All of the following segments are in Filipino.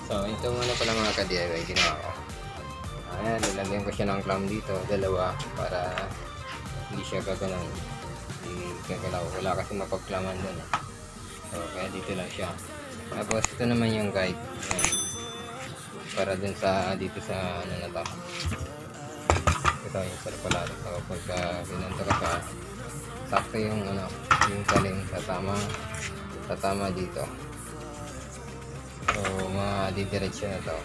So, ito muna pala mga ka-DIY ginawa ko. Ayan, nilagyan ko siya ng clamp dito, dalawa, para hindi siya gaganon. Hindi gagalaw. Wala kasi mapagklaman doon. So, kaya dito lang siya. Tapos, ito naman yung guide. Ayan. Para dun sa, dito sa, ano na to. Ito yung circular. So, pagka binunta ka sa, sakto yung, ano, yung talim sa tama dito. So, madidiretso na to.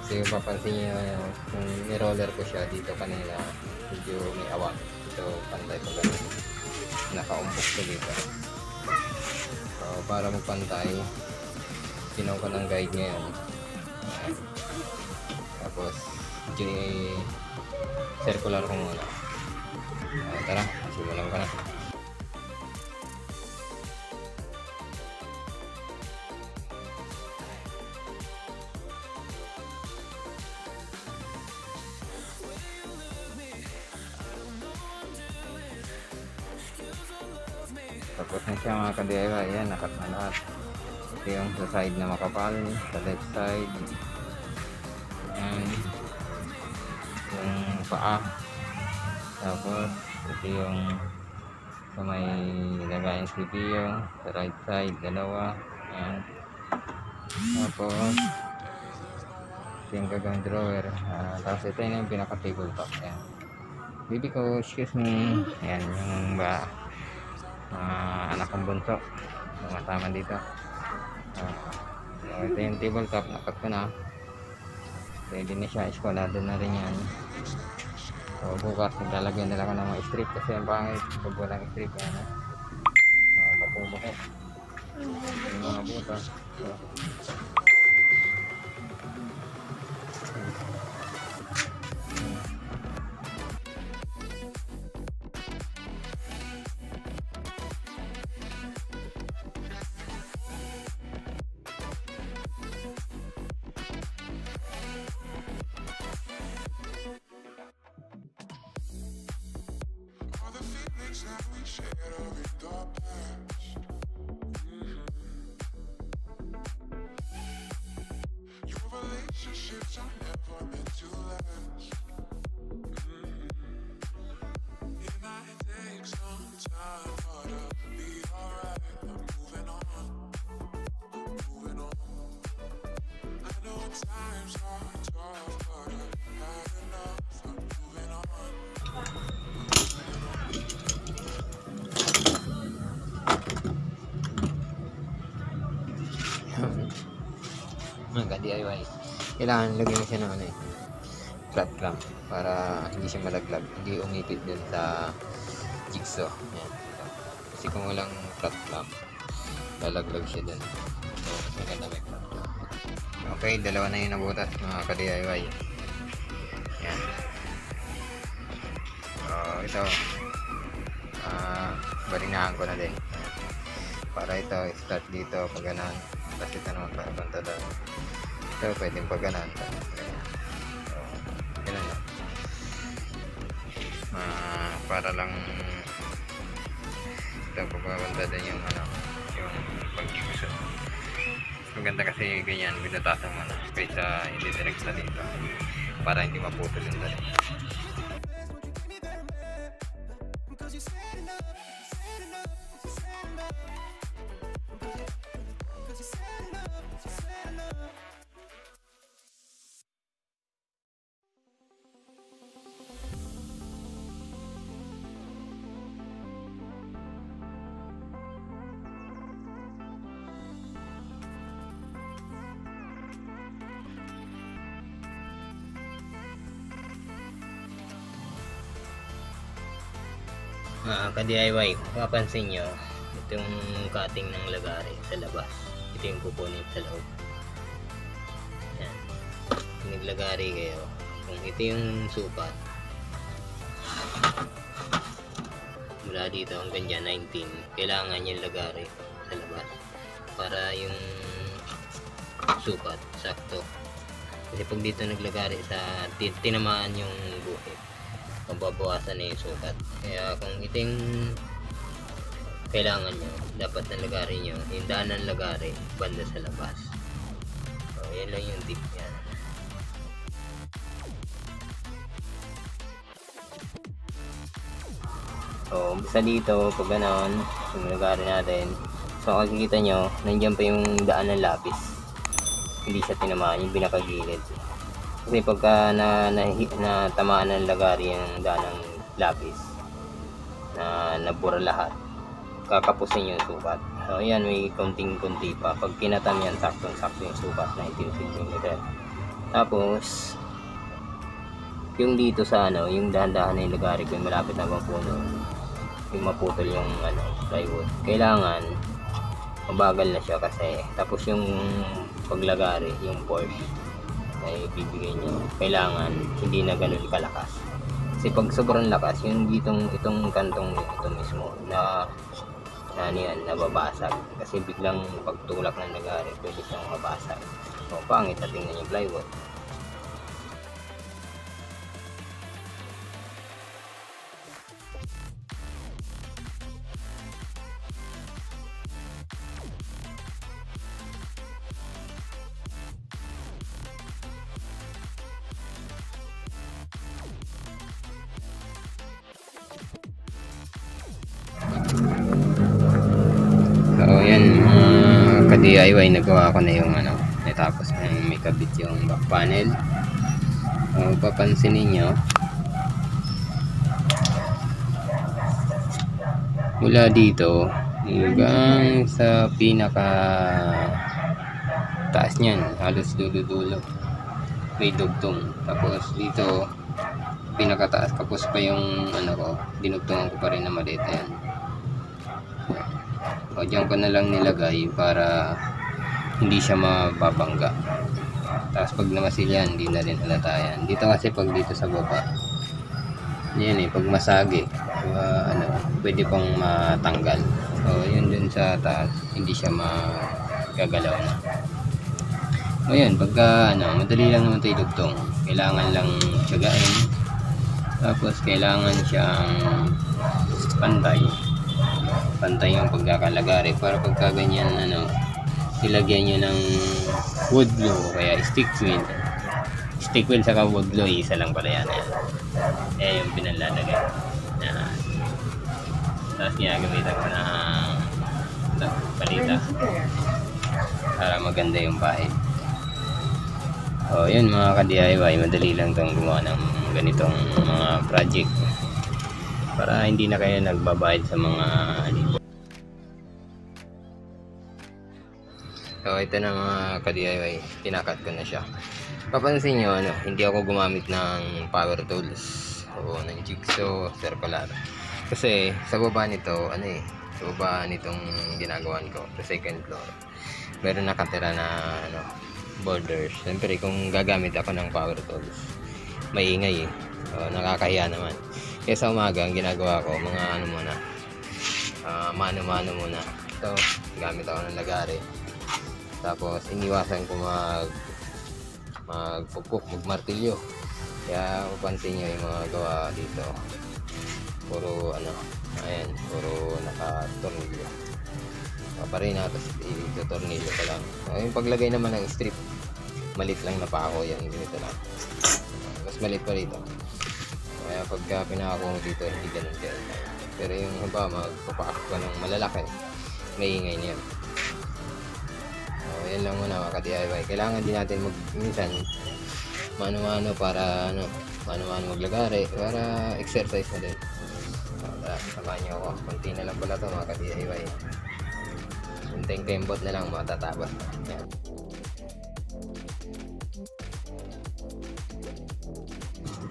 So, yung papansin nyo, kung ni-roller ko siya dito kanina, medyo may awan. So, pantay ko ganun. Nakaumbok ko dito. So, para magpantay, ginaw ko ng guide ngayon. Tapos, circular ko muna. Tara, simulan ko na. Tapos na siya mga ka-DIY. Ayan, nakat na lahat. Ito yung sa side na makapal, sa left side. Ayan, yung paa. Tapos ito yung sa may lagayan CPU, sa right side, dalawa. Ayan. Tapos ito yung gagang drawer. Tapos ito yung pinaka tabletop. Ayan. Baby ko, excuse me. Ayan yung anak kong bunso, masama dito. So ito yung tabletop, nakat ko na. Ready na siya, eskwalado na rin yan. So bukas naglalagyan nila ko ng mga strip kasi ang pangit pag walang strip. Yan, mapubuko yung mga butas. So, that we shared are in the past. Your relationships are never meant to last. It might take some time, but I'll be alright. I'm moving on. I know times are tough, but I've had enough. I'm moving on. mga DIY, kailangan lagyan mo siya ng ano, flat clamp para hindi siya malaglag, hindi umipit dun sa jigsaw. Yan. Kasi kung walang flat clamp, lalaglag siya dun. So mas maganda may flat clamp. Okay, dalawa na yung nabutas mga ka-DIY. Yan. So ito, balinahan ko na din. Yan. Para ito start dito pag ganon. Tapos ito naman para banta doon. Ito pwedeng pag ganon. So, ganun lang. Para lang ito pagbabanta din yung ano, yung pag-iusap. Maganda kasi ganyan, binutasan mo na kaysa hindi direct na dito para hindi maputol yung dali. Ka-DIY, mapapansin nyo, ito yung cutting ng lagari sa labas. Ito yung kukunin sa loob. Yan. Kung naglagari kayo, kung ito yung sukat, mula dito hanggang dyan, 19, kailangan yung lagari sa labas para yung sukat sakto. Kasi pag dito naglagari sa tinamaan yung guhit, mababawasan na yung sukat. Kaya kung ito yung kailangan nyo, dapat na lagari nyo, yung daan ng lagari banda sa labas. So yan lang yung tip yan. So umpisa dito, pag ganon, yung lagari natin, so makikita nyo, nandiyan pa yung daan ng lapis, hindi siya tinamaan, yung pinakagilid. Kasi pagka natamaan ng lagari yung daan ng lapis, na nabura lahat, kakapusin yung sukat. So ayan, may konting-kunti pa. Pag kinatam yan, saktong-sakto yung sukat, 19 cm. Tapos yung dito sa yung dahan-dahan na yung lagari ko, yung malapit na puno, yung maputol yung plywood, kailangan mabagal na siya kasi. Tapos yung paglagari, yung force ay bibigay nyo, kailangan hindi na ganun kalakas. Kasi pag sobrang lakas, yung itong kantong ito mismo na nababasag. Kasi biglang pagtulak ng lagari, pwede siyang mabasag. So pangit na tingnan yung plywood. So yan, ka-DIY, nagawa ko na yung natapos na yung may kabit yung back panel. So papansin niyo, mula dito hanggang sa pinaka taas niyan, halos dulo-dulo may dugtong. Tapos dito pinakataas, kapos pa yung dinugtungan ko pa rin na maliit. Ayan. O dyan ko na lang nilagay para hindi siya mababangga. Tapos pag namasilyan, hindi na rin halata yan. Dito kasi pag dito sa baba, yan pag masagi, pwede pang matanggal. So yun dun sa taas, hindi siya magagalaw na. O yun, pagka madali lang naman ito idugtong. Kailangan lang tiyagain. Tapos kailangan siyang pantay yung pagkakalagari, para pagka ganyan ilagyan nyo ng wood glue o kaya stick wheel saka wood glue, isa lang pala yan. Yung pinalalagay tapos ginagamitan ko ng palita para maganda yung bahay. Yun mga ka-DIY, madali lang itong gumawa ng ganitong mga project para hindi na kayo nagbabayad sa mga So ito na mga ka-DIY, tinakat ko na siya. Papansin nyo, hindi ako gumamit ng power tools o ng jigsaw circular. Kasi sa baba nito, sa baba nitong ginagawan ko, sa second floor, meron nakatira na borders. Siyempre kung gagamit ako ng power tools, maingay nakakahiya naman. Kaya sa umaga, ang ginagawa ko, mga mano-mano muna. So, gamit ako ng lagari. Tapos, iniwasan ko magmartilyo. Kaya, mapansin nyo yung mga gawa dito. Puro, puro naka-tornilyo. Paparin na, tapos ito-tornilyo pa lang. Yung paglagay naman ng strip, malit lang na pa ako yan. Ganito lang. Mas malit pa rito. Kaya pagka pinako mo dito, hindi ganun kayo. Pero yung magpapakak ka ng malalaki, maingay niyan. Yan lang muna mga ka-DIY. Kailangan din natin minsan mano-mano para mano-mano maglagari para exercise na din. Samahan nyo ako. Kunti na lang pala ito mga ka-DIY. Kunting kembot na lang, matatapos na. Yan.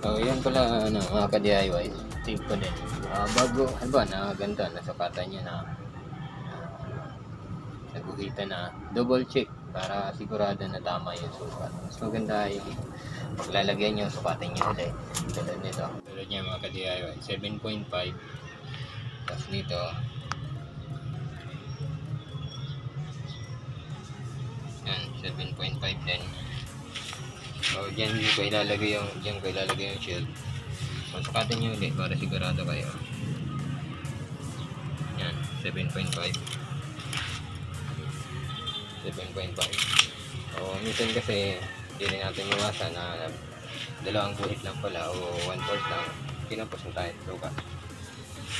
So yan pala mga ka-DIY, tip ko din. Bago, ba na ganito, nasukatan niya na naguhitan na, double check para sigurado na tama yung sukat. Mas maganda ay paglalagyan nyo, sukatin nyo ulit. Tulad nito, tulad niya mga ka-DIY, 7.5. Tapos dito, yan, 7.5 din. So, dyan ko ilalagay yung shield. So, sukatin nyo ulit para sigurado kayo. Yan, 7.5. 7.5. O minsan kasi hindi rin natin iwasan na dalawang guhit lang pala o 1/4 lang, pinapos na tayo sukat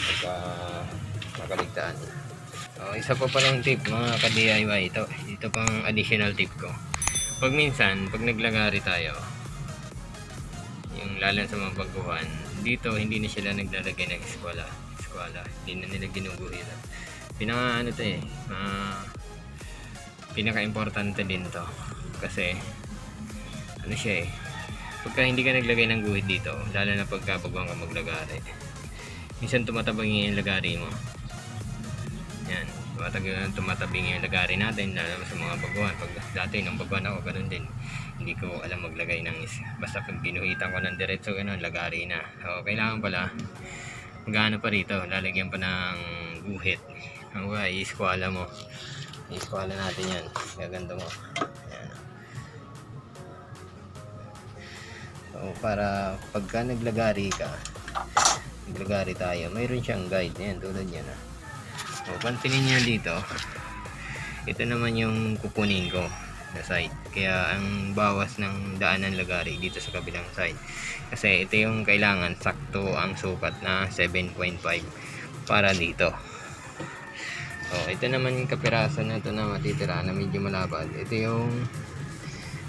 pagka nakaligtaan. Isa pa palang tip mga ka-DIY, ito pang additional tip ko. Pag minsan, pag naglagari tayo, yung lalan sa mga baguhan, dito hindi na sila naglalagay ng eskwala, hindi na nila ginuguhit. Pinaka-importante din to kasi ano siya pagka hindi ka naglagay ng guhit dito, lalo na pagka baguhan ka maglagari, minsan tumatabang yung lagari mo. Yan, tumatabing yung lagari natin lalo sa mga baguhan. Pag dati nung baguhan ako, ganun din, hindi ko alam maglagay ng basta pag ginuhitan ko ng diretso ganun, lagari na. So kailangan pala magano pa rito, lalagyan pa ng guhit. Iskwala mo. Iskwala natin yan. Gaganda mo. Ayan. So, para pagka naglagari tayo, mayroon siyang guide. Ayan, tulad yan. So, pansinin nyo dito. Ito naman yung kukunin ko na side. Kaya, ang bawas ng daanan lagari dito sa kabilang side. Kasi, ito yung kailangan sakto ang sukat na 7.5 para dito. Ito naman yung kapirasan na ito na matitira na medyo malapad. Ito yung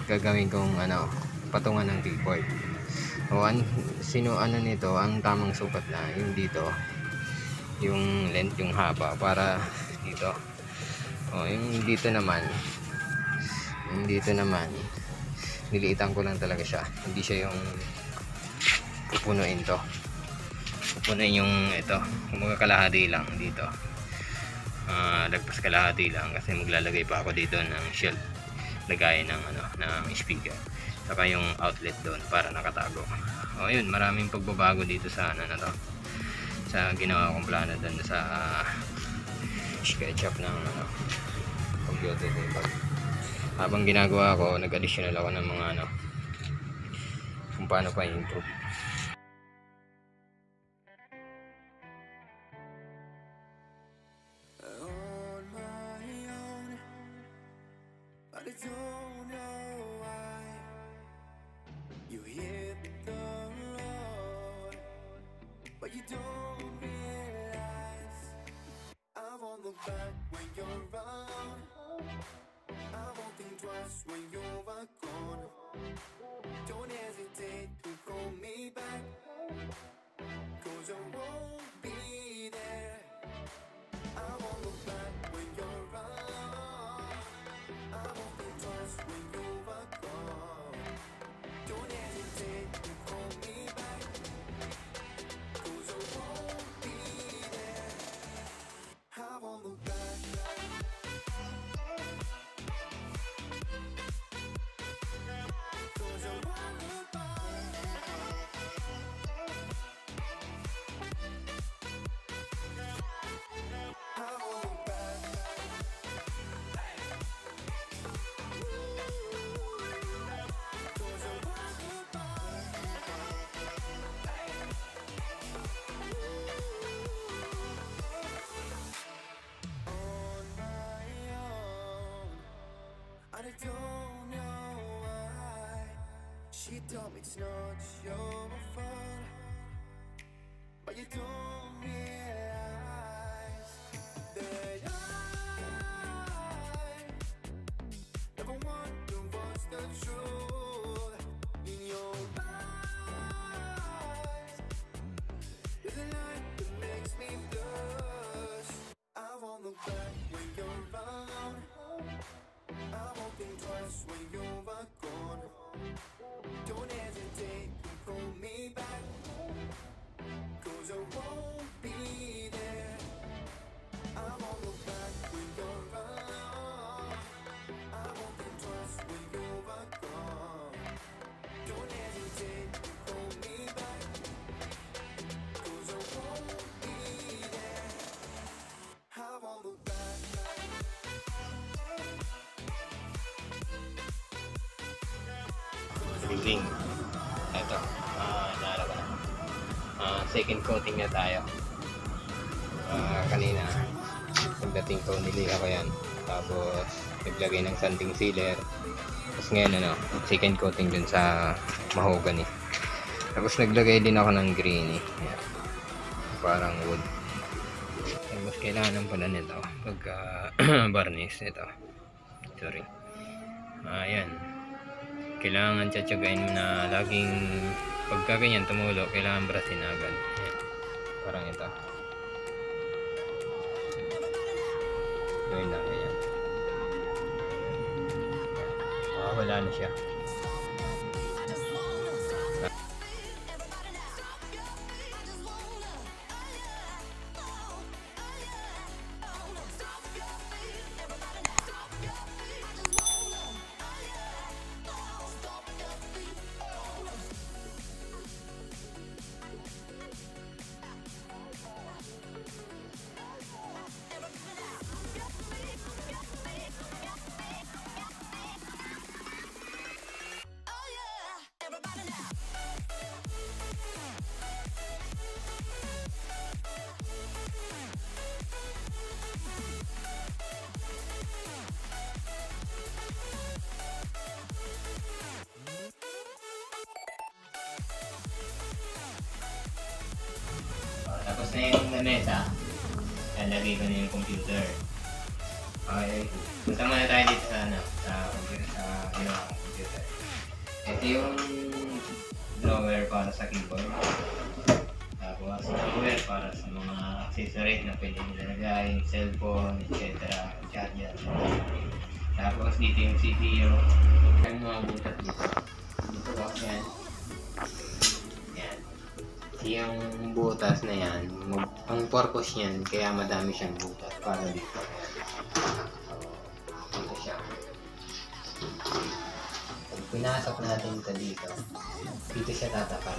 gagawin kong patungan ng keyboard. Nito, ang tamang sukat na yung dito, yung length, yung haba para dito. Yung dito naman niliitan ko lang talaga siya. Hindi siya yung pupunuin to. Pupunuin yung ito, kumaga kalahati lang dito. Lagpas kalahati lang kasi maglalagay pa ako dito ng shield, lagay ng ng speaker, saka yung outlet doon para nakatago. Yun, maraming pagbabago dito sa sa ginawa kong plano doon sa SketchUp ng computer dito. Habang ginagawa ko, nag-additional ako ng mga kung paano pa i-improve. I don't know why you hit the road, but you don't realize I won't look back when you're around. I won't think twice when you're gone. Don't hesitate to call me back, 'cause I won't be there. I won't look back when you're around. When you were gone, don't hesitate to call me back, 'cause I won't be there. I won't look back. 'Cause I won't look back. I won't look back. I don't know why she told me it's not your fault, but you don't realize that I never wonder what's the truth in your eyes. There's a light that makes me blush. I won't look back when you're around. I won't think twice when you're gone. Don't hesitate to call me back, 'cause 'cause I won't be there. I won't look back when you're around. I won't think twice when you are gone. Don't hesitate to call me back, 'cause I won't be there. I won't look back. Good evening. Ito, naara ko na. Second coating na tayo. Kanina, pagdating ko, niliha ko yan. Tapos, naglagay ng sanding sealer. Tapos ngayon, second coating dun sa mahogany. Tapos, naglagay din ako ng greeny. Ayan. Parang wood. Tapos, kailangan pala nito. Pagka varnish, ito. Sorry. Ayan. Kailangan tsatsagain mo na laging pagka ganyan tumulo, kailangan brasin agad. Ayan. Parang ito. Gawin lang yan. Wala na siya. Tapos na yung lamesa, lalagay ko na yung computer. Okay, punta muna tayo dito sa computer. Ito yung drawer para sa keyboard. Tapos drawer para sa mga accessories na pwede nilalagay, cellphone, etc. Charger. Tapos dito yung CPU. Yung mga butas dito. Dito ba? Yan. Yung butas na yan, ang purpose niyan, kaya madami siyang butas para dito. Dito siya. Pag pinasok natin ito dito siya tatapat.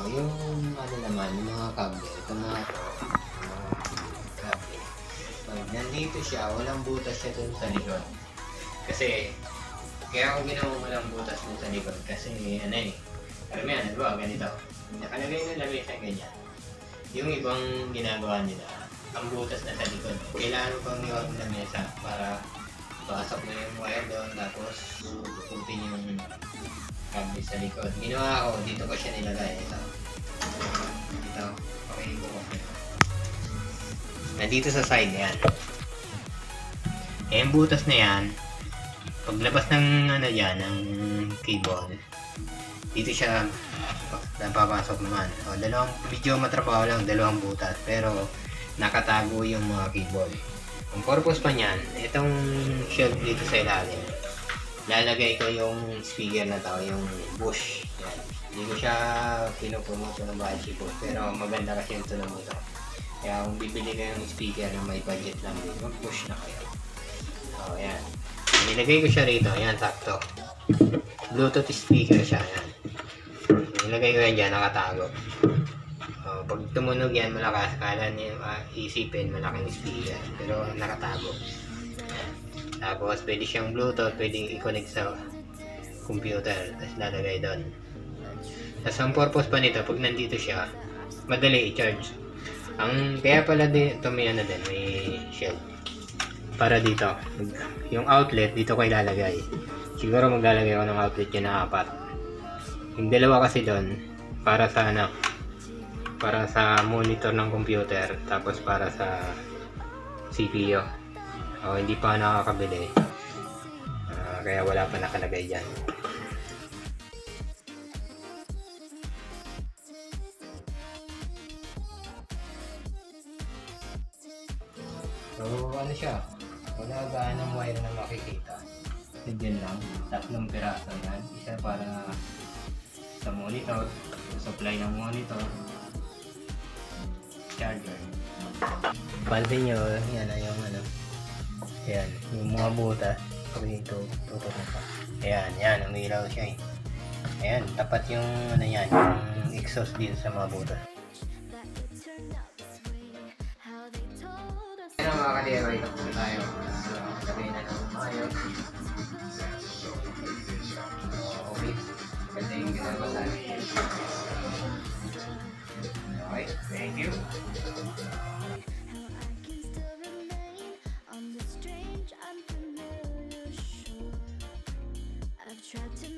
Yung ano naman, yung mga kable, ito mga kable. Pag nandito siya, walang butas siya dun sa likod. Kasi, kaya ako ginawa walang butas dun sa likod. Kasi, karamihan, ganito. Nakalagay ng lamesa ganyan. Yung ibang ginagawa nila, ang butas na sa likod. Kailangan pang iwag ng lamesa para pasok mo yung wire doon, tapos puputin yung kable sa likod. Ginawa ko, dito ko siya nilagay. Dito. Okay, bukas nito. Nandito sa side yan. Yung butas na yan, paglabas ng ng cable, dito siya napapasok naman. Medyo matrabaho lang, dalawang butas, pero nakatago yung mga cable. Ang purpose pa niyan, itong shelf dito sa ilalim, lalagay ko yung speaker na to, yung bush. Yan. Hindi ko siya pinupromote ng budget ko, pero maganda kasi yung tunog nito. Kaya kung bibili kayo ng speaker na may budget lang, mag-push na kayo. Yan. Nilagay ko siya rito, yan, sakto. Bluetooth speaker siya, yan. Nilagay ko yan dyan, nakatago. Pag tumunog yan, malakas. Kala niyo isipin, malaking speaker. Pero nakatago. Tapos, pwede siyang Bluetooth, pwede i-connect sa computer. Tapos, lalagay doon. Tapos, ang purpose pa nito, pag nandito siya, madali i-charge. Kaya pala ito may din, may shelf. Para dito, yung outlet, dito ko ilalagay. Siguro maglalagay ako ng outlet yun na 4. Yung dalawa kasi doon, para sa monitor ng computer, tapos para sa CPU. Hindi pa nakakabili. Kaya wala pa nakalagay dyan. So, ano siya? Wala gaanong wire na makikita. Diyan lang, 3 piraso yan. Isa para sa monitor, supply ng monitor, charger. Pansin nyo, yan na yung ano, yan, yung mga butas. Pag dito, tutok pa. Ayan, umilaw siya eh. Ayan, tapat yung ano yan, yung exhaust dito sa mga butas. Ayan mga ka-DIY, tapos na tayo. So, lagay na ng maayos. Okay, ganda yung ginagawa sa akin. Okay, thank you. I've tried to